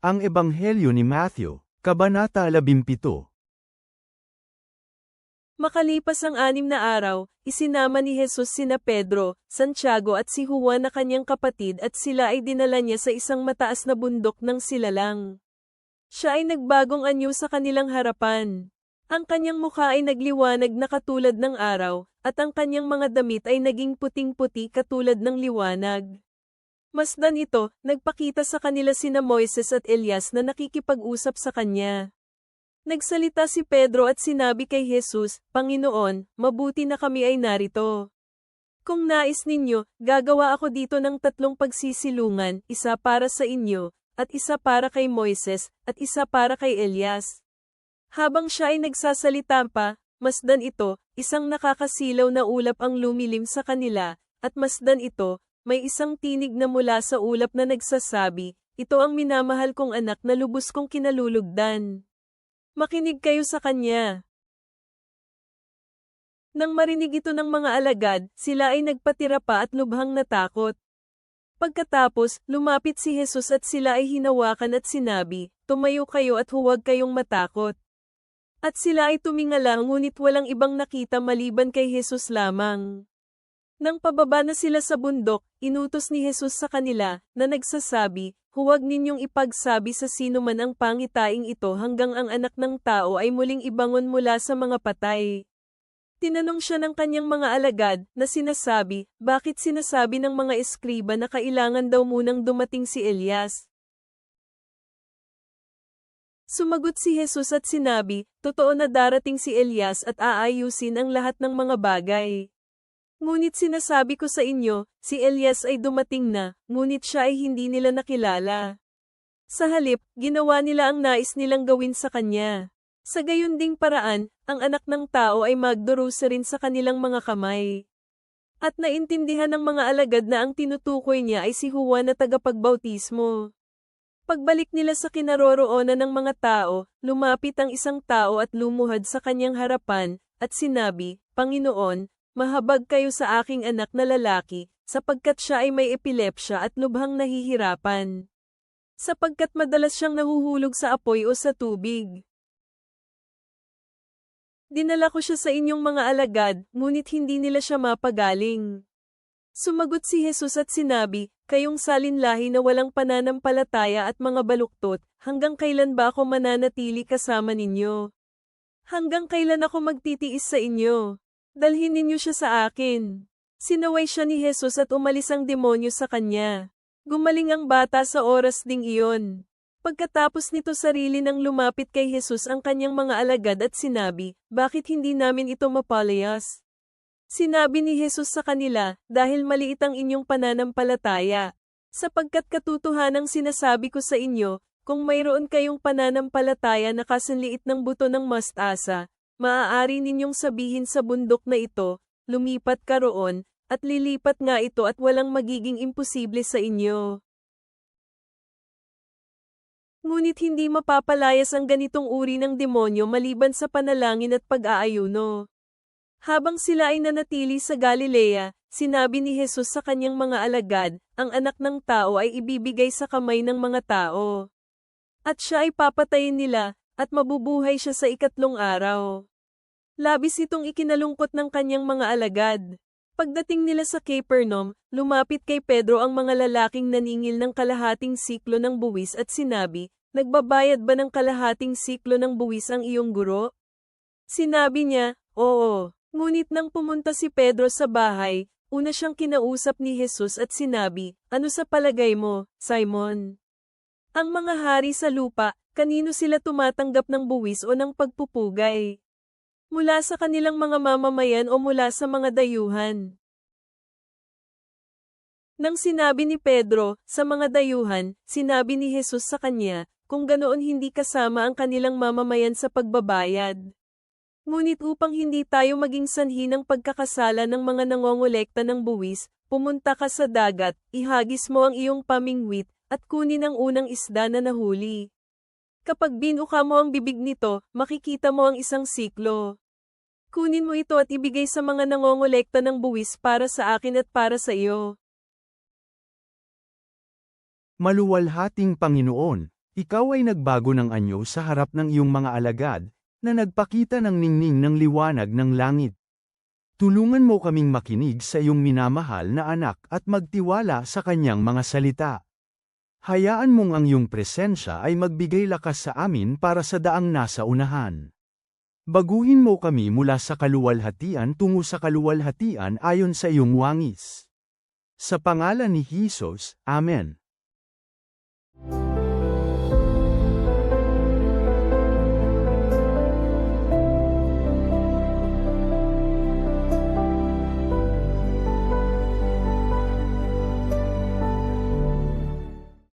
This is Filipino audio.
Ang Ebanghelyo ni Matthew, Kabanata 17. Makalipas ang 6 na araw, isinama ni Jesus sina Pedro, Santiago at si Juan na kanyang kapatid at sila ay dinala niya sa isang mataas na bundok ng silalang. Siya ay nagbagong anyo sa kanilang harapan. Ang kanyang mukha ay nagliwanag na katulad ng araw, at ang kanyang mga damit ay naging puting-puti katulad ng liwanag. Masdan ito, nagpakita sa kanila sina Moises at Elias na nakikipag-usap sa kanya. Nagsalita si Pedro at sinabi kay Jesus, "Panginoon, mabuti na kami ay narito. Kung nais ninyo, gagawa ako dito ng 3 pagsisilungan, isa para sa inyo, at isa para kay Moises, at isa para kay Elias." Habang siya ay nagsasalita pa, masdan ito, isang nakakasilaw na ulap ang lumilim sa kanila, at masdan ito, may isang tinig na mula sa ulap na nagsasabi, "Ito ang minamahal kong anak na lubos kong kinalulugdan. Makinig kayo sa kanya." Nang marinig ito ng mga alagad, sila ay nagpatira pa at lubhang natakot. Pagkatapos, lumapit si Jesus at sila ay hinawakan at sinabi, "Tumayo kayo at huwag kayong matakot." At sila ay tumingala ngunit walang ibang nakita maliban kay Jesus lamang. Nang pababa na sila sa bundok, inutos ni Jesus sa kanila, na nagsasabi, "Huwag ninyong ipagsabi sa sino man ang pangitaing ito hanggang ang anak ng tao ay muling ibangon mula sa mga patay." Tinanong siya ng kanyang mga alagad, na sinasabi, bakit sinasabi ng mga eskriba na kailangan daw munang dumating si Elias? Sumagot si Jesus at sinabi, "Totoo na darating si Elias at aayusin ang lahat ng mga bagay. Ngunit sinasabi ko sa inyo, si Elias ay dumating na, ngunit siya ay hindi nila nakilala. Sa halip, ginawa nila ang nais nilang gawin sa kanya. Sa gayon ding paraan, ang anak ng tao ay magdurusa rin sa kanilang mga kamay." At naintindihan ng mga alagad na ang tinutukoy niya ay si Juan na tagapagbautismo. Pagbalik nila sa kinaroroonan ng mga tao, lumapit ang isang tao at lumuhad sa kanyang harapan, at sinabi, "Panginoon, mahabag kayo sa aking anak na lalaki, sapagkat siya ay may epilepsya at lubhang nahihirapan. Sapagkat madalas siyang nahuhulog sa apoy o sa tubig. Dinala ko siya sa inyong mga alagad, ngunit hindi nila siya mapagaling." Sumagot si Jesus at sinabi, "Kayong salinlahi na walang pananampalataya at mga baluktot, hanggang kailan ba ako mananatili kasama ninyo? Hanggang kailan ako magtitiis sa inyo? Dalhin ninyo siya sa akin." Sinaway siya ni Jesus at umalis ang demonyo sa kanya. Gumaling ang bata sa oras ding iyon. Pagkatapos nito sarili nang lumapit kay Jesus ang kanyang mga alagad at sinabi, "Bakit hindi namin ito mapalayas?" Sinabi ni Jesus sa kanila, "Dahil maliit ang inyong pananampalataya. Sapagkat katotohanang sinasabi ko sa inyo, kung mayroon kayong pananampalataya na kasanliit ng buto ng mastasa, maaari ninyong sabihin sa bundok na ito, lumipat ka roon, at lilipat nga ito at walang magiging imposible sa inyo." Ngunit hindi mapapalayas ang ganitong uri ng demonyo maliban sa panalangin at pag-aayuno. Habang sila ay nanatili sa Galilea, sinabi ni Jesus sa kanyang mga alagad, "Ang anak ng tao ay ibibigay sa kamay ng mga tao. At siya ay papatayin nila, at mabubuhay siya sa 3 araw. Labis itong ikinalungkot ng kanyang mga alagad. Pagdating nila sa Capernaum, lumapit kay Pedro ang mga lalaking naningil ng kalahating siklo ng buwis at sinabi, "Nagbabayad ba ng kalahating siklo ng buwis ang iyong guro?" Sinabi niya, "Oo." Ngunit nang pumunta si Pedro sa bahay, una siyang kinausap ni Jesus at sinabi, "Ano sa palagay mo, Simon? Ang mga hari sa lupa, kanino sila tumatanggap ng buwis o ng pagpupugay? Mula sa kanilang mga mamamayan o mula sa mga dayuhan?" Nang sinabi ni Pedro, "Sa mga dayuhan," sinabi ni Jesus sa kanya, "Kung ganoon hindi kasama ang kanilang mamamayan sa pagbabayad. Ngunit upang hindi tayo maging sanhi ng pagkakasala ng mga nangongolekta ng buwis, pumunta ka sa dagat, ihagis mo ang iyong pamingwit, at kunin ang unang isda na nahuli. Kapag binuka mo ang bibig nito, makikita mo ang isang siklo. Kunin mo ito at ibigay sa mga nangongolekta ng buwis para sa akin at para sa iyo." Maluwalhating Panginoon, Ikaw ay nagbago ng anyo sa harap ng iyong mga alagad, na nagpakita ng ningning ng liwanag ng langit. Tulungan mo kaming makinig sa iyong minamahal na anak at magtiwala sa kanyang mga salita. Hayaan mong ang iyong presensya ay magbigay lakas sa amin para sa daang nasa unahan. Baguhin mo kami mula sa kaluwalhatian tungo sa kaluwalhatian ayon sa iyong wangis. Sa pangalan ni Jesus, Amen.